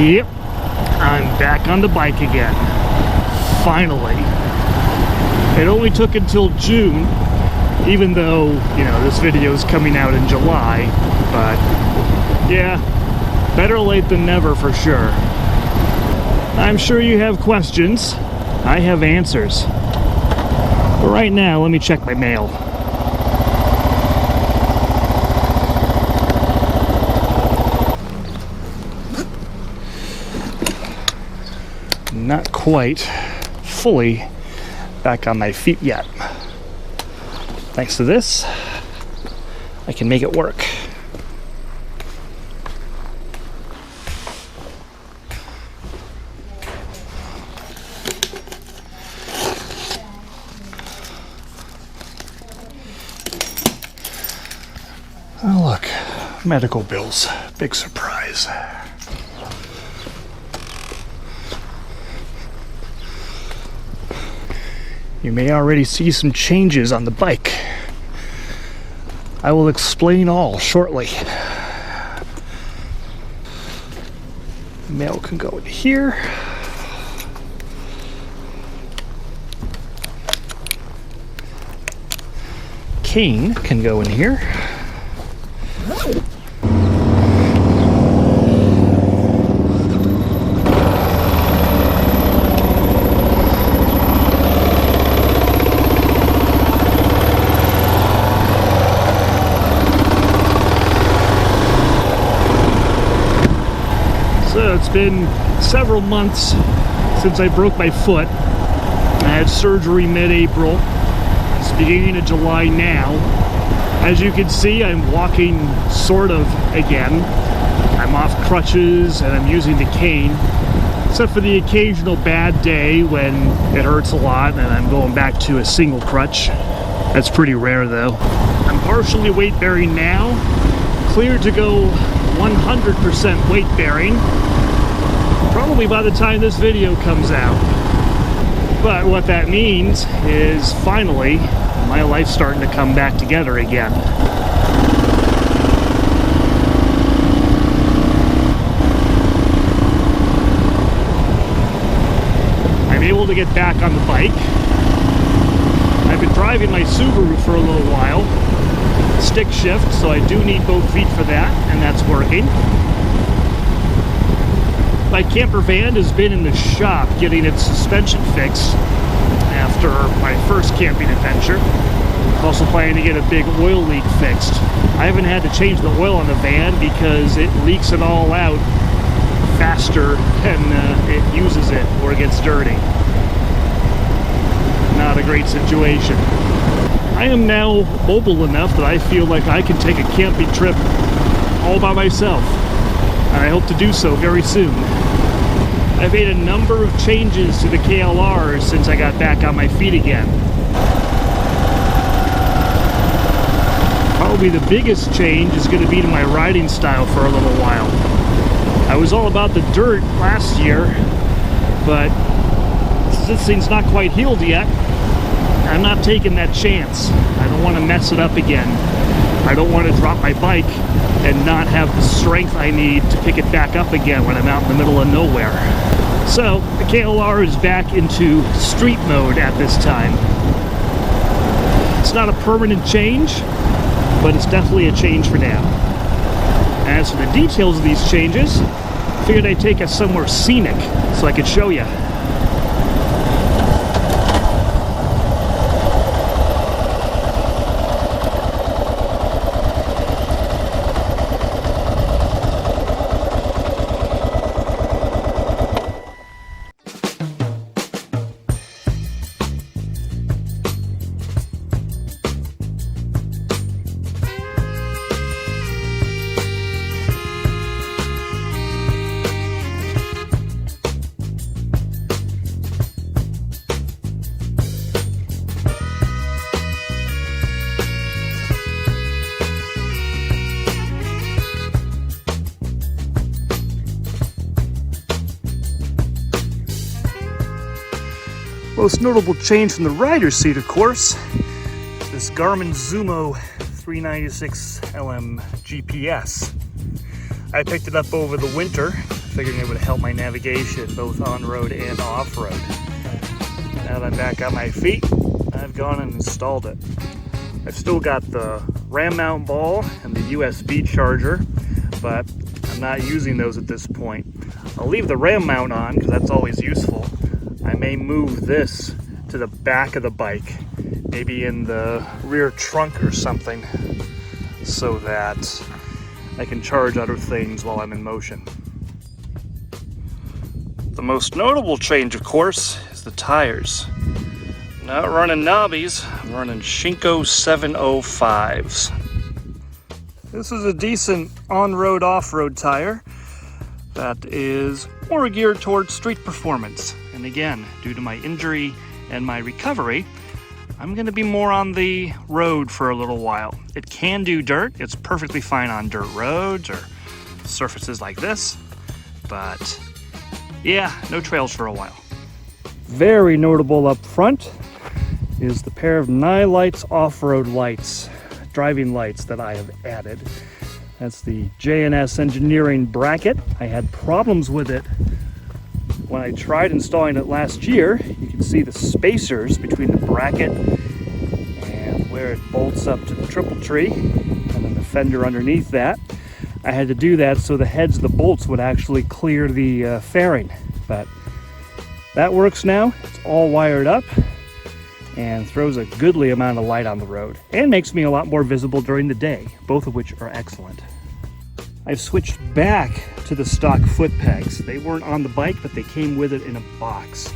Yep, I'm back on the bike again. Finally. It only took until June, even though, you know, this video is coming out in July, but yeah, better late than never for sure. I'm sure you have questions. I have answers. But right now, let me check my mail. Not quite fully back on my feet yet. Thanks to this, I can make it work. Oh look, medical bills, big surprise. You may already see some changes on the bike. I will explain all shortly. Mail can go in here. Cane can go in here. So it's been several months since I broke my foot. I had surgery mid-April. It's beginning of July now. As you can see, I'm walking sort of again. I'm off crutches and I'm using the cane, except for the occasional bad day when it hurts a lot and I'm going back to a single crutch. That's pretty rare though. I'm partially weight bearing now, cleared to go 100% weight bearing, probably by the time this video comes out. But what that means is finally my life's starting to come back together again. I'm able to get back on the bike. I've been driving my Subaru for a little while. Stick shift, so I do need both feet for that, and that's working. My camper van has been in the shop getting its suspension fixed after my first camping adventure. I'm also planning to get a big oil leak fixed. I haven't had to change the oil on the van because it leaks it all out faster than it uses it or it gets dirty. Not a great situation. I am now mobile enough that I feel like I can take a camping trip all by myself, and I hope to do so very soon. I've made a number of changes to the KLR since I got back on my feet again. Probably the biggest change is going to be to my riding style for a little while. I was all about the dirt last year, but since this thing's not quite healed yet, I'm not taking that chance. I don't want to mess it up again. I don't want to drop my bike and not have the strength I need to pick it back up again when I'm out in the middle of nowhere. So the KLR is back into street mode at this time. It's not a permanent change, but it's definitely a change for now. As for the details of these changes, I figured I'd take us somewhere scenic so I could show you. Most notable change from the rider's seat, of course, this Garmin Zumo 396 LM GPS. I picked it up over the winter figuring it would help my navigation both on-road and off-road. Now that I'm back on my feet, I've gone and installed it. I've still got the RAM mount ball and the USB charger, but I'm not using those at this point. I'll leave the RAM mount on because that's always useful. I may move this to the back of the bike, maybe in the rear trunk or something, so that I can charge other things while I'm in motion. The most notable change, of course, is the tires. Not running knobbies, I'm running Shinko 705s. This is a decent on-road, off-road tire that is more geared towards street performance. And again, due to my injury and my recovery, I'm going to be more on the road for a little while. It can do dirt. It's perfectly fine on dirt roads or surfaces like this. But yeah, no trails for a while. Very notable up front is the pair of Nylights off-road lights, driving lights that I have added. That's the J&S Engineering bracket. I had problems with it when I tried installing it last year. You can see the spacers between the bracket and where it bolts up to the triple tree, and then the fender underneath that. I had to do that so the heads of the bolts would actually clear the fairing, but that works now. It's all wired up and throws a goodly amount of light on the road and makes me a lot more visible during the day, both of which are excellent. I've switched back to the stock foot pegs. They weren't on the bike, but they came with it in a box.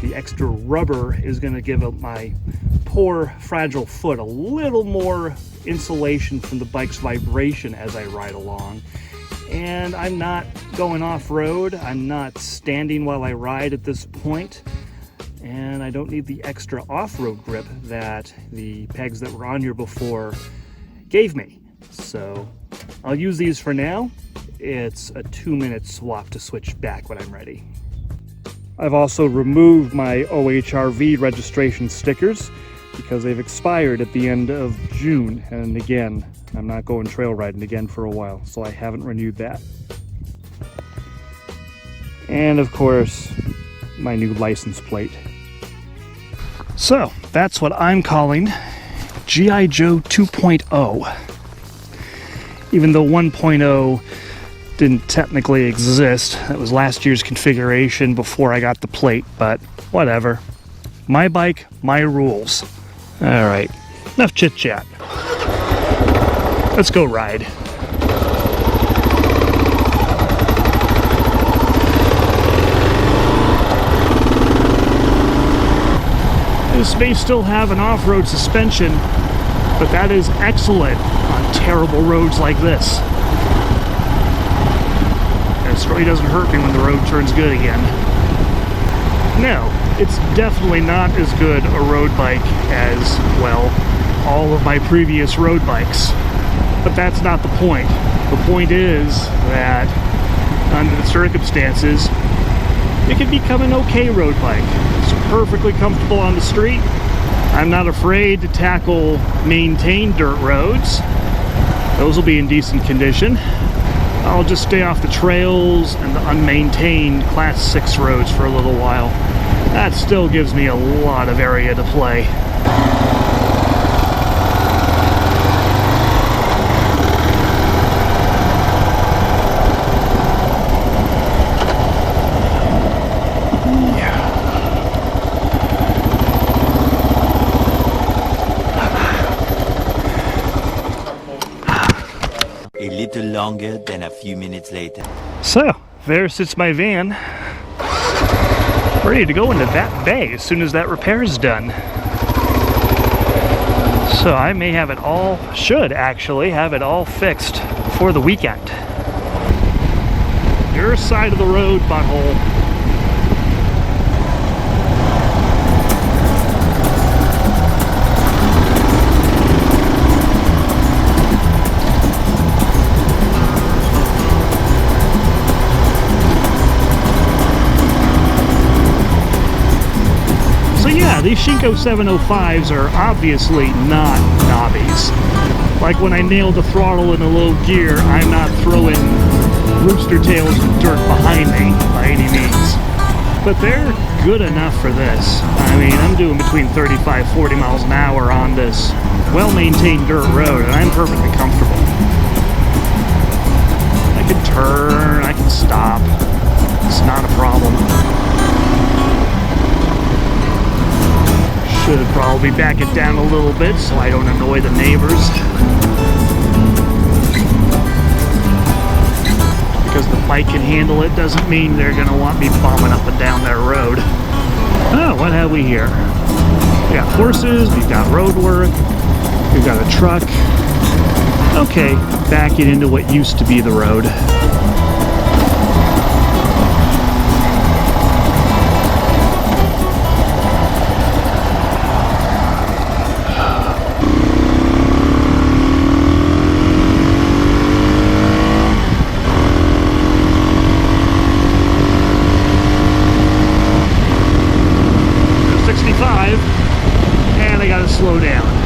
The extra rubber is going to give my poor, fragile foot a little more insulation from the bike's vibration as I ride along. And I'm not going off-road. I'm not standing while I ride at this point. And I don't need the extra off-road grip that the pegs that were on here before gave me. So I'll use these for now. It's a 2-minute swap to switch back when I'm ready. I've also removed my OHRV registration stickers because they've expired at the end of June. And again, I'm not going trail riding again for a while, so I haven't renewed that. And of course, my new license plate. So that's what I'm calling G.I. Joe 2.0. Even though 1.0 didn't technically exist, that was last year's configuration before I got the plate, but whatever. My bike, my rules. All right, enough chit chat. Let's go ride. This may still have an off-road suspension, but that is excellent on terrible roads like this. This really doesn't hurt me when the road turns good again. No, it's definitely not as good a road bike as, well, all of my previous road bikes. But that's not the point. The point is that under the circumstances, it can become an okay road bike. It's perfectly comfortable on the street. I'm not afraid to tackle maintained dirt roads. Those will be in decent condition. I'll just stay off the trails and the unmaintained Class 6 roads for a little while. That still gives me a lot of area to play. A little longer than a few minutes later. So, there sits my van, ready to go into that bay as soon as that repair is done. So I may have it all, should actually have it all fixed for the weekend. Your side of the road, butthole. These Shinko 705s are obviously not knobbies. Like when I nailed the throttle in a low gear, I'm not throwing rooster tails of dirt behind me by any means. But they're good enough for this. I mean, I'm doing between 35, 40 miles an hour on this well-maintained dirt road, and I'm perfectly comfortable. I can turn, I can stop. It's not a problem. Should probably back it down a little bit so I don't annoy the neighbors. Because the bike can handle it doesn't mean they're going to want me bombing up and down their road. Oh, what have we here? We got horses, we've got road work, we've got a truck. Okay, back it into what used to be the road. And I gotta slow down.